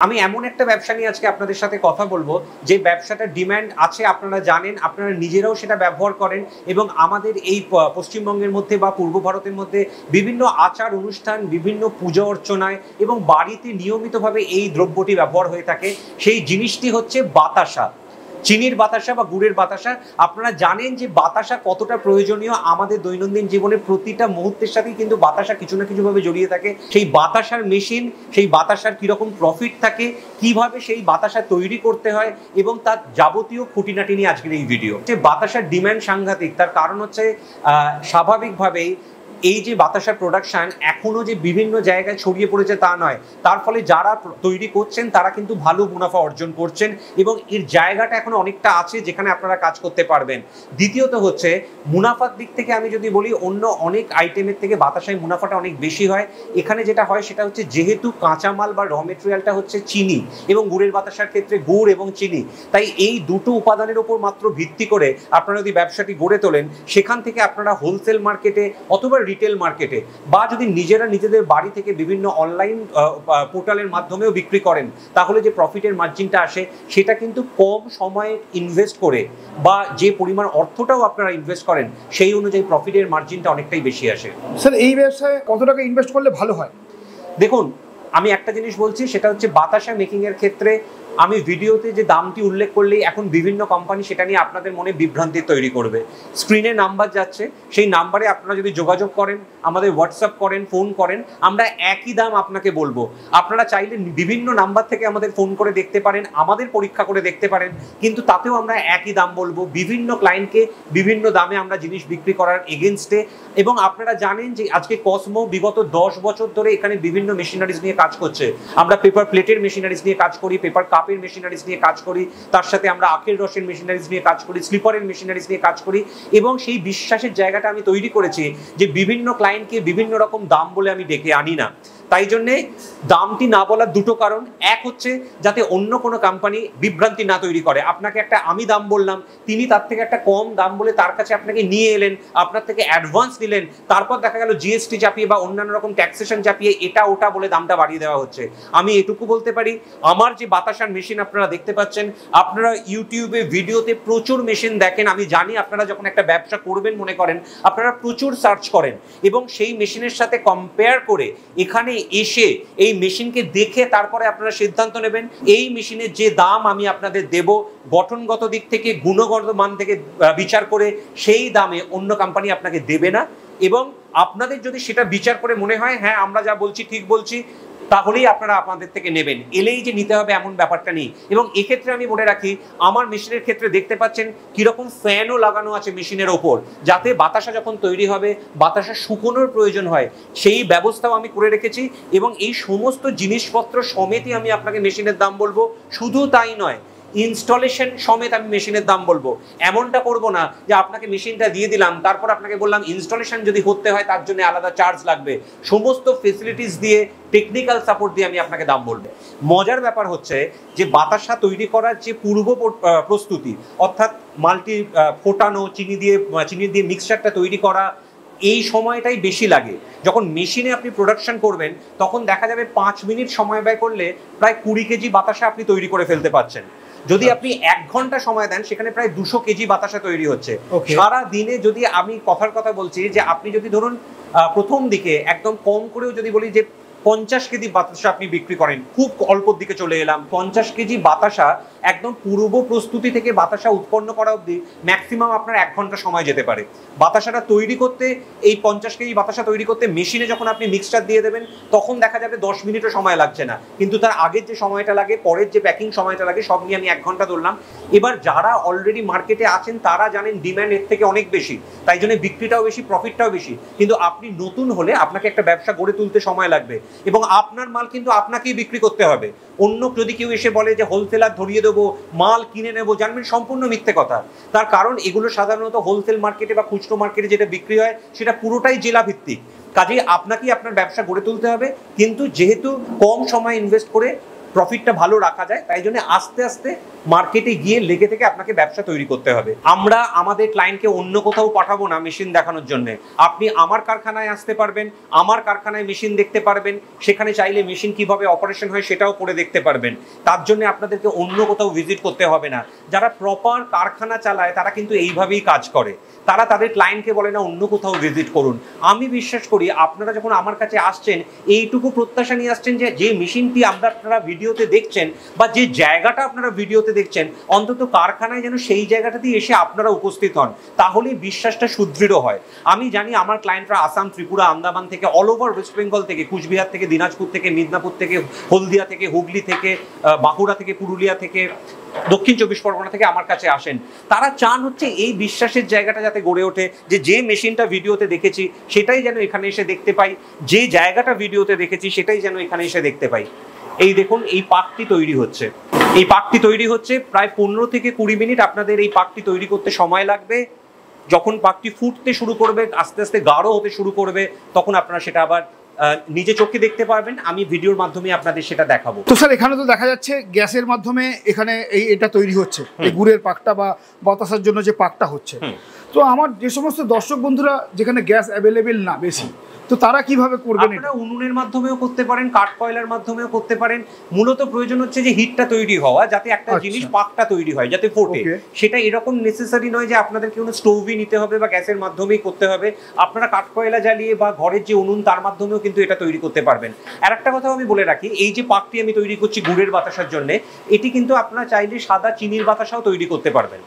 আমি এমন একটা ব্যবসা নিয়ে আজকে আপনাদের সাথে কথা বলবো যে ব্যবসাটার ডিম্যান্ড আছে, আপনারা জানেন, আপনারা নিজেরাও সেটা ব্যবহার করেন এবং আমাদের এই পশ্চিমবঙ্গের মধ্যে বা পূর্ব ভারতের মধ্যে বিভিন্ন আচার অনুষ্ঠান, বিভিন্ন পূজা অর্চনায় এবং বাড়িতে নিয়মিতভাবে এই দ্রব্যটি ব্যবহার হয়ে থাকে। সেই জিনিসটি হচ্ছে বাতাসা, চিনির বাতাসা বা গুড়ের বাতাসা। আপনারা জানেন যে বাতাসা কতটা প্রয়োজনীয় আমাদের দৈনন্দিন জীবনে, প্রতিটা মুহূর্তের সাথেই কিন্তু বাতাসা কিছু না কিছুভাবে জড়িয়ে থাকে। সেই বাতাসার মেশিন, সেই বাতাসার কিরকম প্রফিট থাকে, কিভাবে সেই বাতাসা তৈরি করতে হয় এবং তার যাবতীয় খুঁটিনাটি নিয়ে আজকের এই ভিডিও। যে বাতাসার ডিম্যান্ড সাংঘাতিক, তার কারণ হচ্ছে স্বাভাবিকভাবেই এই যে বাতাসার প্রোডাকশন এখনো যে বিভিন্ন জায়গায় ছড়িয়ে পড়েছে তা নয়, তার ফলে যারা তৈরি করছেন তারা কিন্তু ভালো মুনাফা অর্জন করছেন এবং এর জায়গাটা এখন অনেকটা আছে যেখানে আপনারা কাজ করতে পারবেন। দ্বিতীয়ত হচ্ছে মুনাফার দিক থেকে আমি যদি বলি, অন্য অনেক আইটেমের থেকে বাতাসায় মুনাফাটা অনেক বেশি হয়। এখানে যেটা হয় সেটা হচ্ছে যেহেতু কাঁচামাল বা র মেটেরিয়ালটা হচ্ছে চিনি এবং গুড়ের বাতাসার ক্ষেত্রে গুড় এবং চিনি, তাই এই দুটো উপাদানের উপর মাত্র ভিত্তি করে আপনারা যদি ব্যবসাটি গড়ে তোলেন, সেখান থেকে আপনারা হোলসেল মার্কেটে অথবা রিটেল মার্কেটে বা যদি নিজেরা নিজেদের বাড়ি থেকে বিভিন্ন অনলাইন পোর্টালের মাধ্যমেও বিক্রি করেন, তাহলে যে প্রফিটের মার্জিনটা আসে সেটা কিন্তু কম সময়ে ইনভেস্ট করে বা যে পরিমাণ অর্থটাও আপনারা ইনভেস্ট করেন সেই অনুযায়ী প্রফিটের মার্জিনটা অনেকটাই বেশি আসে। স্যার, এই ব্যবসায় কত টাকা ইনভেস্ট করলে ভালো হয়? দেখুন, আমি একটা জিনিস বলছি, সেটা হচ্ছে বাতাসা মেকিং এর ক্ষেত্রে আমি ভিডিওতে যে দামটি উল্লেখ করলেই এখন বিভিন্ন কোম্পানি সেটা নিয়ে আপনাদের মনে বিভ্রান্তি তৈরি করবে। স্ক্রিনে নাম্বার যাচ্ছে, সেই নাম্বারে আপনারা যদি যোগাযোগ করেন, আমাদের হোয়াটসঅ্যাপ করেন, ফোন করেন, আমরা একই দাম আপনাকে বলবো। আপনারা চাইলে বিভিন্ন নাম্বার থেকে আমাদের ফোন করে দেখতে পারেন, আমাদের পরীক্ষা করে দেখতে পারেন, কিন্তু তাতেও আমরা একই দাম বলবো। বিভিন্ন ক্লায়েন্টকে বিভিন্ন দামে আমরা জিনিস বিক্রি করার এগেনস্টে। এবং আপনারা জানেন যে আজকে কসমো বিগত 10 বছর ধরে এখানে বিভিন্ন মেশিনারিজ নিয়ে কাজ করছে। আমরা পেপার প্লেটের মেশিনারিজ নিয়ে কাজ করি, পেপার কাপের মেশিনারিজ নিয়ে কাজ করি, তার সাথে আমরা আখের রসের মেশিনারিজ নিয়ে কাজ করি, স্লিপারের মেশিনারিজ নিয়ে কাজ করি। এবং সেই বিশ্বাসের জায়গাটা আমি তৈরি করেছি যে বিভিন্ন ক্লায়েন্টকে বিভিন্ন রকম দাম বলে আমি ডেকে আনি না। তাই জন্যে দামটি না বলার দুটো কারণ, এক হচ্ছে যাতে অন্য কোনো কোম্পানি বিভ্রান্তি না তৈরি করে। আপনাকে একটা আমি দাম বললাম, তিনি তার থেকে একটা কম দাম বলে তার কাছে আপনাকে নিয়ে এলেন, আপনার থেকে অ্যাডভান্স নিলেন, তারপর দেখা গেল জিএসটি চাপিয়ে বা অন্যান্য রকম ট্যাক্সেশন চাপিয়ে এটা ওটা বলে দামটা বাড়িয়ে দেওয়া হচ্ছে। আমি এটুকু বলতে পারি, আমার যে বাতাসার মেশিন আপনারা দেখতে পাচ্ছেন, আপনারা ইউটিউবে ভিডিওতে প্রচুর মেশিন দেখেন। আমি জানি আপনারা যখন একটা ব্যবসা করবেন মনে করেন, আপনারা প্রচুর সার্চ করেন এবং সেই মেশিনের সাথে কম্পেয়ার করে এখানে এসে এই মেশিনকে দেখে তারপরে আপনারা সিদ্ধান্ত নেবেন এই মেশিনের যে দাম আমি আপনাদের দেব, গঠনগত দিক থেকে, গুণগত মান থেকে বিচার করে সেই দামে অন্য কোম্পানি আপনাকে দেবে না। এবং আপনাদের যদি সেটা বিচার করে মনে হয় হ্যাঁ আমরা যা বলছি ঠিক বলছি, তাহলেই আপনারা আপনাদের থেকে নেবেন। এলেই যে নিতে হবে এমন ব্যাপারটা নেই। এবং এক্ষেত্রে আমি বলে রাখি, আমার মেশিনের ক্ষেত্রে দেখতে পাচ্ছেন কিরকম ফ্যানও লাগানো আছে মেশিনের ওপর, যাতে বাতাসা যখন তৈরি হবে, বাতাসা শুকোনোর প্রয়োজন হয় সেই ব্যবস্থাও আমি করে রেখেছি। এবং এই সমস্ত জিনিসপত্র সমেতই আমি আপনাকে মেশিনের দাম বলবো। শুধু তাই নয়, ইনস্টলেশন সমেত আমি মেশিনের দাম বলবো। এমনটা করব না যে আপনাকে মেশিনটা দিয়ে দিলাম, তারপর আপনাকে বললাম ইনস্টলেশন যদি করতে হয় তার জন্য আলাদা চার্জ লাগবে। সমস্ত ফেসিলিটিস দিয়ে, টেকনিক্যাল সাপোর্ট দিয়ে আমি আপনাকে দাম বলবো। মজার ব্যাপার হচ্ছে যে বাতাসা তৈরি করার যে পূর্ব প্রস্তুতি, অর্থাৎ মাল্টি ফোটানো, চিনি দিয়ে মিক্সচারটা তৈরি করা, এই সময়টাই বেশি লাগে। যখন মেশিনে আপনি প্রোডাকশন করবেন তখন দেখা যাবে 5 মিনিট সময় ব্যয় করলে প্রায় 20 কেজি বাতাসা আপনি তৈরি করে ফেলতে পারছেন। যদি আপনি 1 ঘন্টা সময় দেন, সেখানে প্রায় 200 কেজি বাতাসা তৈরি হচ্ছে। সারা দিনে যদি আমি কথার কথা বলছি যে আপনি যদি ধরুন প্রথম দিকে একদম কম করেও যদি বলি যে 50 কেজি বাতাসা আপনি বিক্রি করেন, খুব অল্পর দিকে চলে এলাম, 50 কেজি বাতাসা একদম পূর্ব প্রস্তুতি থেকে বাতাসা উৎপন্ন করা অবধি ম্যাক্সিমাম আপনার 1 ঘন্টা সময় যেতে পারে। বাতাসাটা তৈরি করতে, এই 50 কেজি বাতাসা তৈরি করতে মেশিনে যখন আপনি মিক্সচার দিয়ে দেবেন তখন দেখা যাবে 10 মিনিটও সময় লাগছে না, কিন্তু তার আগের যে সময়টা লাগে, পরের যে প্যাকিং সময়টা লাগে, সব নিয়ে আমি 1 ঘন্টা ধরলাম। এবার যারা অলরেডি মার্কেটে আছেন তারা জানেন ডিম্যান্ড এর থেকে অনেক বেশি, তাই জন্য বিক্রিটাও বেশি, প্রফিটটাও বেশি। কিন্তু আপনি নতুন হলে আপনাকে একটা ব্যবসা গড়ে তুলতে সময় লাগবে এবং আপনার মাল কিন্তু আপনাকেই বিক্রি করতে হবে। অন্য যদি কেউ এসে বলে যে হোলসেলার ধরিয়ে দেবো, মাল কিনে নেবো, জানবেন সম্পূর্ণ মিথ্যে কথা। তার কারণ এগুলো সাধারণত হোলসেল মার্কেটে বা খুচরো মার্কেটে যেটা বিক্রি হয় সেটা পুরোটাই জেলা ভিত্তিক। কাজেই আপনাকেই আপনার ব্যবসা গড়ে তুলতে হবে, কিন্তু যেহেতু কম সময় ইনভেস্ট করে প্রফিটটা ভালো রাখা যায়, তাই জন্য আস্তে আস্তে মার্কেটে গিয়ে লেগে থেকে আপনাকে ব্যবসা তৈরি করতে হবে। আমরা আমাদের ক্লায়েন্টকে অন্য কোথাও পাঠাবো না মেশিন দেখানোর জন্য। আপনি আমার কারখানায় আসতে পারবেন, আমার কারখানায় মেশিন দেখতে পারবেন, সেখানে চাইলে মেশিন কিভাবে অপারেশন হয় সেটাও করে দেখতে পারবেন। তার জন্য আপনাদেরকে অন্য কোথাও ভিজিট করতে হবে না। যারা প্রপার কারখানা চালায় তারা কিন্তু এইভাবেই কাজ করে, তারা তাদের ক্লায়েন্টকে বলে না অন্য কোথাও ভিজিট করুন। আমি বিশ্বাস করি আপনারা যখন আমার কাছে আসছেন এইটুকু প্রত্যাশা নিয়ে আসছেন যে মেশিনটি আপনারা ভিডিওতে দেখছেন বা যে জায়গাটা আপনারা ভিডিওতে দেখছেন, অন্তত কারখানায় যেন সেই জায়গাটাতেই এসে আপনারা উপস্থিত হন, তাহলেই বিশ্বাসটা সুদৃঢ় হয়। আমি জানি আমার ক্লায়েন্টরা আসাম, ত্রিপুরা, আন্দামান থেকে, অল ওভার ওয়েস্ট বেঙ্গল থেকে, কুচবিহার থেকে, দিনাজপুর থেকে, মিদনাপুর থেকে, হলদিয়া থেকে, হুগলি থেকে, বাঁকুড়া থেকে, পুরুলিয়া থেকে, দক্ষিণ চব্বিশ পরগনা থেকে আমার কাছে আসেন। তারা চান হচ্ছে এই বিশ্বাসের জায়গাটা যাতে গড়ে ওঠে, যে মেশিনটা ভিডিওতে দেখেছি সেটাই যেন এখানে এসে দেখতে পাই, যে জায়গাটা ভিডিওতে দেখেছি সেটাই যেন এখানে এসে দেখতে পাই। এই দেখুন এই পাকটি তৈরি হচ্ছে, এই পাকটি তৈরি হচ্ছে প্রায় 15 থেকে 20 মিনিট আপনাদের এই পাকটি তৈরি করতে সময় লাগবে। যখন পাকটি ফুটতে শুরু করবে, আস্তে আস্তে গাঢ় হতে শুরু করবে, তখন আপনারা সেটা আবার নিজে চোখে দেখতে পারবেন। আমি ভিডিওর মাধ্যমে আপনাদের সেটা দেখাবো। তো স্যার এখানে তো দেখা যাচ্ছে গ্যাসের মাধ্যমে এখানে এটা তৈরি হচ্ছে, এই গুড়ের পাকটা বা বাতাসার জন্য যে পাকটা হচ্ছে। তো আমার যে সমস্ত দর্শক বন্ধুরা যেখানে গ্যাস অ্যাভেলেবেল না বেশি, তো তারা কিভাবে করবেন? আপনারা উনুনের মাধ্যমেও করতে পারেন, কাঠ কয়লার মাধ্যমেও করতে পারেন। মূলত প্রয়োজন হচ্ছে যে হিটটা তৈরি হওয়া, যাতে একটা জিনিস পাকটা তৈরি হয়, যাতে ফোটে। সেটা এরকম নেসেসারি নয় যে আপনাদের কোনো স্টোভই নিতে হবে বা গ্যাসের মাধ্যমেই করতে হবে। আপনারা কাঠ কয়লা জ্বালিয়ে বা ঘরের যে উনুন তার মাধ্যমেও কিন্তু এটা তৈরি করতে পারবেন। আর একটা কথাও আমি বলে রাখি, এই যে পাকটি আমি তৈরি করছি গুড়ের বাতাসার জন্য, এটি কিন্তু আপনারা চাইলে সাদা চিনির বাতাসাও তৈরি করতে পারবেন,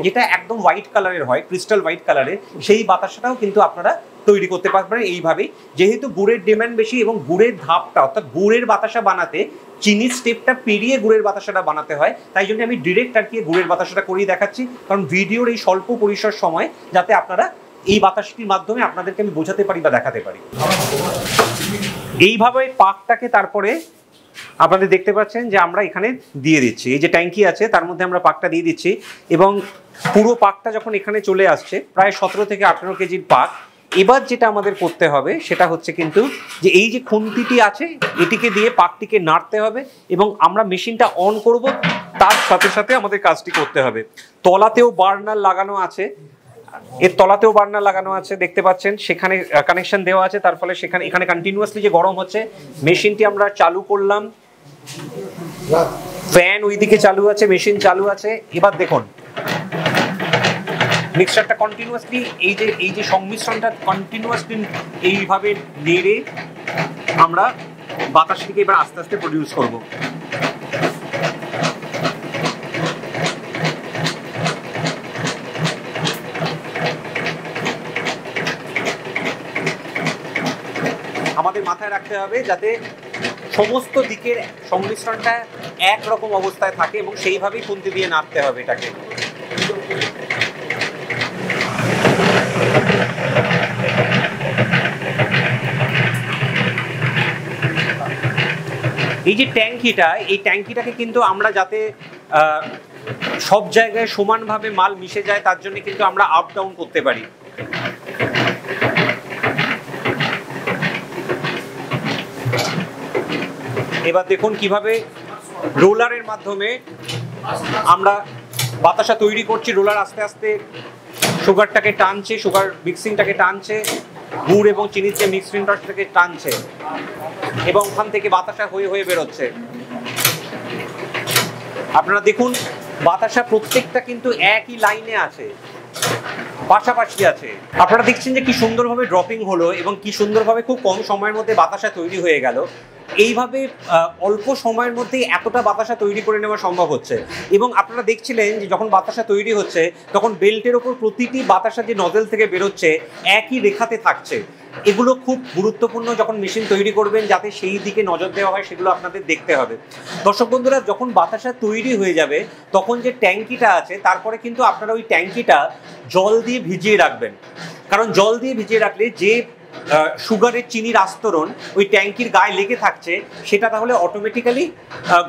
যেটা একদম হোয়াইট কালারের হয়, ক্রিস্টাল হোয়াইট কালারের, সেই বাতাসাটাও কিন্তু আপনারা তৈরি করতে পারবেন এইভাবেই। যেহেতু গুড়ের ডিমান্ড বেশি এবং গুড়ের ধাপটা অর্থাৎ গুড়ের বাতাসা বানাতে চিনির স্টেপটা পেরিয়ে গুড়ের বাতাসাটা বানাতে হয়, তাই জন্য আমি ডিরেক্ট আর কি গুড়ের বাতাসাটা করেই দেখাচ্ছি, কারণ ভিডিওর এই স্বল্প পরিসর সময় যাতে আপনারা এই বাতাসটির মাধ্যমে আপনাদেরকে আমি বোঝাতে পারি বা দেখাতে পারি। এইভাবে পাকটাকে তারপরে আপনাদের দেখতে পাচ্ছেন যে আমরা এখানে দিয়ে দিচ্ছি, এই যে ট্যাঙ্কি আছে তার মধ্যে আমরা পাকটা দিয়ে দিচ্ছি, এবং পুরো পাকটা যখন এখানে চলে আসছে প্রায় 17 থেকে 18 কেজির পাক। এবার যেটা আমাদের করতে হবে সেটা হচ্ছে কিন্তু যে এই যে খুন্তিটি আছে এটিকে দিয়ে পাকটিকে নাড়তে হবে, এবং আমরা মেশিনটা অন করব তার সাথে সাথে আমাদের কাজটি করতে হবে। তলাতেও বার্নার লাগানো আছে, এর তলাতেও বার্নার লাগানো আছে দেখতে পাচ্ছেন, সেখানে কানেকশন দেওয়া আছে, তার ফলে এখানে কন্টিনিউয়াসলি যে গরম হচ্ছে। মেশিনটি আমরা চালু করলাম, ফ্যান ওইদিকে চালু আছে, মেশিন চালু আছে। এবার দেখুন মিক্সচারটা কন্টিনিউয়াসলি এই যে সংমিশ্রণটা কন্টিনিউয়াসলি এইভাবে নেড়ে আমরা বাতাসটিকে এবার আস্তে আস্তে প্রডিউস করব। আমাদের মাথায় রাখতে হবে যাতে সমস্ত দিকের সংমিশ্রণটা একরকম অবস্থায় থাকে এবং সেইভাবেই খুন্তি দিয়ে নাড়তে হবে এটাকে। এই যে ট্যাঙ্কিটা, এই ট্যাঙ্কিটাকে কিন্তু আমরা যাতে সব জায়গায় সমানভাবে মাল মিশে যায় তার জন্য কিন্তু আমরা আপ ডাউন করতে পারি। এবার দেখুন কিভাবে রোলারের মাধ্যমে আমরা বাতাসা তৈরি করছি। রোলার আস্তে আস্তে সুগারটাকে টানছে, সুগার মিক্সিংটাকে টানছে, গুড় এবং চিনির যে মিক্সিংটাকে টানছে, এবং ওখান থেকে বাতাসা হয়ে হয়ে বেরোচ্ছে। আপনারা দেখুন বাতাসা প্রত্যেকটা কিন্তু একই লাইনে আছে, পাশাপাশি আছে। আপনারা দেখছেন যে কি সুন্দরভাবে ড্রপিং হলো এবং কি সুন্দরভাবে খুব কম সময়ের মধ্যে বাতাসা তৈরি হয়ে গেল। এইভাবে অল্প সময়ের মধ্যে এতটা বাতাসা তৈরি করে নেওয়া সম্ভব হচ্ছে। এবং আপনারা দেখছিলেন যে যখন বাতাসা তৈরি হচ্ছে তখন বেল্টের ওপর প্রতিটি বাতাসা যে নজেল থেকে বেরোচ্ছে একই রেখাতে থাকছে। এগুলো খুব গুরুত্বপূর্ণ যখন মেশিন তৈরি করবেন, যাতে সেই দিকে নজর দেওয়া হয় সেগুলো আপনাদের দেখতে হবে। দর্শক বন্ধুরা, যখন বাতাসা তৈরি হয়ে যাবে তখন যে ট্যাঙ্কিটা আছে তারপরে কিন্তু আপনারা ওই ট্যাঙ্কিটা জল দিয়ে ভিজিয়ে রাখবেন, কারণ জল দিয়ে ভিজিয়ে রাখলে যে সুগারের চিনির আস্তরণ ওই ট্যাঙ্কির গায়ে লেগে থাকছে সেটা তাহলে অটোমেটিক্যালি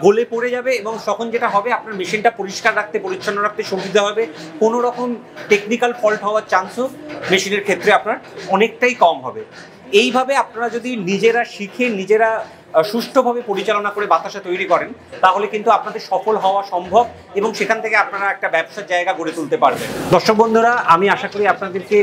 গলে পড়ে যাবে, এবং তখন যেটা হবে আপনার মেশিনটা পরিষ্কার রাখতে, পরিচ্ছন্ন রাখতে সুবিধা হবে। কোনো রকম টেকনিক্যাল ফল্ট হওয়ার চান্সও মেশিনের ক্ষেত্রে আপনার অনেকটাই কম হবে। এইভাবে আপনারা যদি নিজেরা শিখে নিজেরা সুষ্ঠুভাবে পরিচালনা করে বাতাসা তৈরি করেন, তাহলে কিন্তু আপনাদের সফল হওয়া সম্ভব এবং সেখান থেকে আপনারা একটা ব্যবসার জায়গা গড়ে তুলতে পারবেন। দর্শক বন্ধুরা, আমি আশা করি আপনাদেরকে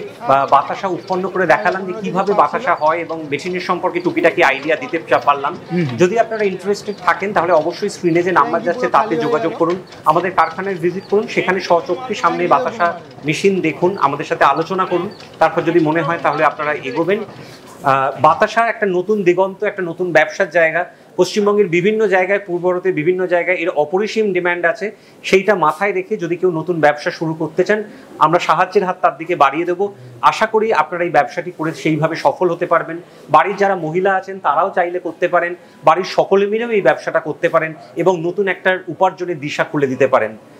বাতাসা উৎপন্ন করে দেখালাম যে কিভাবে বাতাসা হয় এবং মেশিনের সম্পর্কে টুকিটাকি আইডিয়া দিতে পারলাম। যদি আপনারা ইন্টারেস্টেড থাকেন তাহলে অবশ্যই স্ক্রিনে যে নাম্বার যাচ্ছে তাতে যোগাযোগ করুন, আমাদের কারখানায় ভিজিট করুন, সেখানে স্বচক্ষে সামনে বাতাসা মেশিন দেখুন, আমাদের সাথে আলোচনা করুন, তারপর যদি মনে হয় তাহলে আপনারা এগোবেন। বাতাসা একটা নতুন দিগন্ত, একটা নতুন ব্যবসার জায়গা। পশ্চিমবঙ্গের বিভিন্ন জায়গায়, পূর্ব ভারতের বিভিন্ন জায়গায় এর অপরিসীম ডিম্যান্ড আছে। সেইটা মাথায় রেখে যদি কেউ নতুন ব্যবসা শুরু করতে চান, আমরা সাহায্যের হাত তার দিকে বাড়িয়ে দেবো। আশা করি আপনারা এই ব্যবসাটি করে সেইভাবে সফল হতে পারবেন। বাড়ির যারা মহিলা আছেন তারাও চাইলে করতে পারেন, বাড়ির সকলে মিলেও এই ব্যবসাটা করতে পারেন এবং নতুন একটা উপার্জনের দিশা খুলে দিতে পারেন।